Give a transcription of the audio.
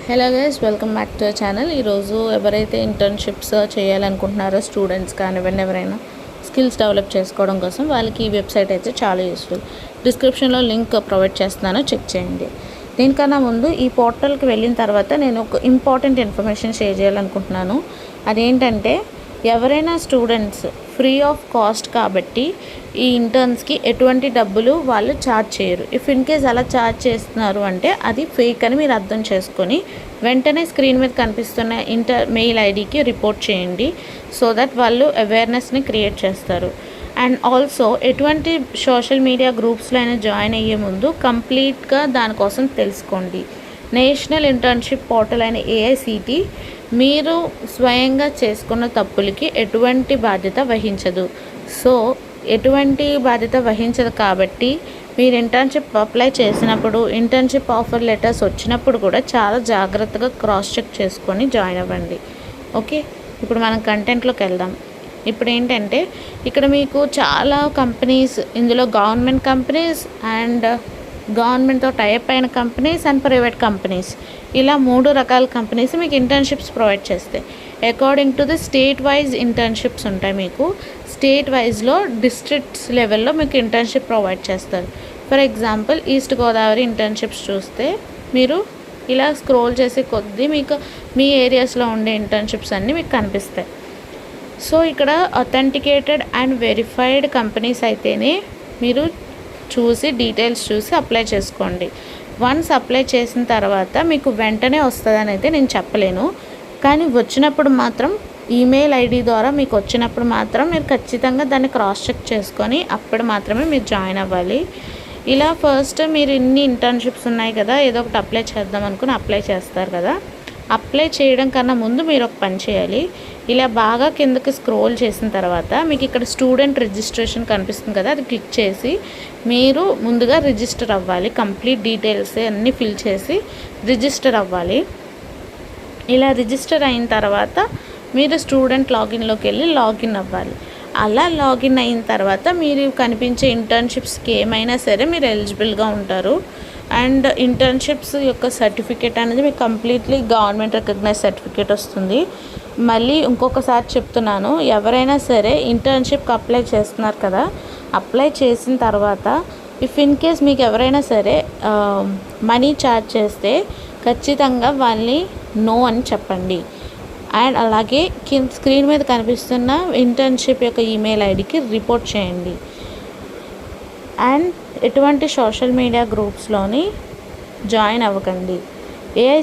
Hello guys, welcome back to our channel. ఈరోజు ఎవరైతే internships చేయాలనుకుంటున్నారో స్టూడెంట్స్ కానివ్వండి, ఎవరైనా స్కిల్స్ డెవలప్ చేసుకోవడం కోసం వాళ్ళకి ఈ వెబ్సైట్ అయితే చాలా యూస్ఫుల్. డిస్క్రిప్షన్లో లింక్ ప్రొవైడ్ చేస్తున్నాను, చెక్ చేయండి. దీనికన్నా ముందు ఈ పోర్టల్కి వెళ్ళిన తర్వాత నేను ఒక ఇంపార్టెంట్ ఇన్ఫర్మేషన్ షేర్ చేయాలనుకుంటున్నాను. అదేంటంటే, ఎవరైనా స్టూడెంట్స్ ఫ్రీ ఆఫ్ కాస్ట్ కాబట్టి ఈ ఇంటర్న్స్కి ఎటువంటి డబ్బులు వాళ్ళు ఛార్జ్ చేయరు. ఇఫ్ ఇన్ కేస్ అలా ఛార్జ్ చేస్తున్నారు అంటే అది ఫేక్ అని మీరు అర్థం చేసుకొని వెంటనే స్క్రీన్ మీద కనిపిస్తున్న మెయిల్ ఐడికి రిపోర్ట్ చేయండి. సో దట్ వాళ్ళు అవేర్నెస్ని క్రియేట్ చేస్తారు. అండ్ ఆల్సో ఎటువంటి సోషల్ మీడియా గ్రూప్స్లో అయినా జాయిన్ అయ్యే ముందు కంప్లీట్గా దానికోసం తెలుసుకోండి. నేషనల్ ఇంటర్న్షిప్ పోర్టల్ అయిన ఏఐసిటి మీరు స్వయంగా చేసుకున్న తప్పులకి ఎటువంటి బాధ్యత వహించదు. సో ఎటువంటి బాధ్యత వహించదు కాబట్టి మీరు ఇంటర్న్షిప్ అప్లై చేసినప్పుడు, ఇంటర్న్షిప్ ఆఫర్ లెటర్స్ వచ్చినప్పుడు కూడా చాలా జాగ్రత్తగా క్రాస్ చెక్ చేసుకొని జాయిన్ అవ్వండి. ఓకే, ఇప్పుడు మనం కంటెంట్లోకి వెళ్దాం. ఇప్పుడు ఏంటంటే, ఇక్కడ మీకు చాలా కంపెనీస్, ఇందులో గవర్నమెంట్ కంపెనీస్ అండ్ గవర్నమెంట్తో టైప్ అయిన కంపెనీస్ అండ్ ప్రైవేట్ కంపెనీస్, ఇలా 3 రకాల కంపెనీస్ మీకు ఇంటర్న్షిప్స్ ప్రొవైడ్ చేస్తాయి. According to the state wise internships ఉంటాయి. మీకు స్టేట్ వైజ్లో డిస్ట్రిక్ట్స్ లెవెల్లో మీకు ఇంటర్న్షిప్ ప్రొవైడ్ చేస్తారు. For example, east Godavari internships చూస్తే మీరు ఇలా స్క్రోల్ చేసే కొద్దీ మీకు మీ ఏరియాస్లో ఉండే ఇంటర్న్షిప్స్ అన్నీ మీకు కనిపిస్తాయి. సో ఇక్కడ అథెంటికేటెడ్ అండ్ వెరిఫైడ్ కంపెనీస్ అయితేనే మీరు చూసి డీటెయిల్స్ చూసి అప్లై చేసుకోండి. వన్స్ అప్లై చేసిన తర్వాత మీకు వెంటనే వస్తుందని అయితే నేను చెప్పలేను, కానీ వచ్చినప్పుడు మాత్రం ఈమెయిల్ ఐడి ద్వారా మీకు వచ్చినప్పుడు మాత్రం మీరు ఖచ్చితంగా దాన్ని క్రాస్ చెక్ చేసుకొని అప్పుడు మాత్రమే మీరు జాయిన్ అవ్వాలి. ఇలా ఫస్ట్ మీరు ఇన్ని ఇంటర్న్షిప్స్ ఉన్నాయి కదా, ఏదో ఒకటి అప్లై చేద్దాం అనుకుని అప్లై చేస్తారు కదా. అప్లై చేయడం కన్నా ముందు మీరు ఒక పని చేయాలి. ఇలా బాగా కిందకి స్క్రోల్ చేసిన తర్వాత మీకు ఇక్కడ స్టూడెంట్ రిజిస్ట్రేషన్ కనిపిస్తుంది కదా, అది క్లిక్ చేసి మీరు ముందుగా రిజిస్టర్ అవ్వాలి. కంప్లీట్ డీటెయిల్స్ అన్నీ ఫిల్ చేసి రిజిస్టర్ అవ్వాలి. ఇలా రిజిస్టర్ అయిన తర్వాత మీరు స్టూడెంట్ లాగిన్లోకి వెళ్ళి లాగిన్ అవ్వాలి. అలా లాగిన్ అయిన తర్వాత మీరు కనిపించే ఇంటర్న్షిప్స్కి ఏమైనా సరే మీరు ఎలిజిబుల్గా ఉంటారు. అండ్ ఇంటర్న్షిప్స్ యొక్క సర్టిఫికేట్ అనేది మీకు కంప్లీట్లీ గవర్నమెంట్ రికగ్నైజ్ సర్టిఫికేట్ వస్తుంది. మళ్ళీ ఇంకొకసారి చెప్తున్నాను, ఎవరైనా సరే ఇంటర్న్షిప్కి అప్లై చేస్తున్నారు కదా, అప్లై చేసిన తర్వాత ఇఫ్ ఇన్ కేస్ మీకు ఎవరైనా సరే మనీ ఛార్జ్ చేస్తే ఖచ్చితంగా వాళ్ళని నో అని చెప్పండి. అండ్ అలాగే స్క్రీన్ మీద కనిపిస్తున్న ఇంటర్న్షిప్ యొక్క ఈమెయిల్ ఐడికి రిపోర్ట్ చేయండి. అండ్ ఎటువంటి సోషల్ మీడియా గ్రూప్స్లోని జాయిన్ అవ్వకండి.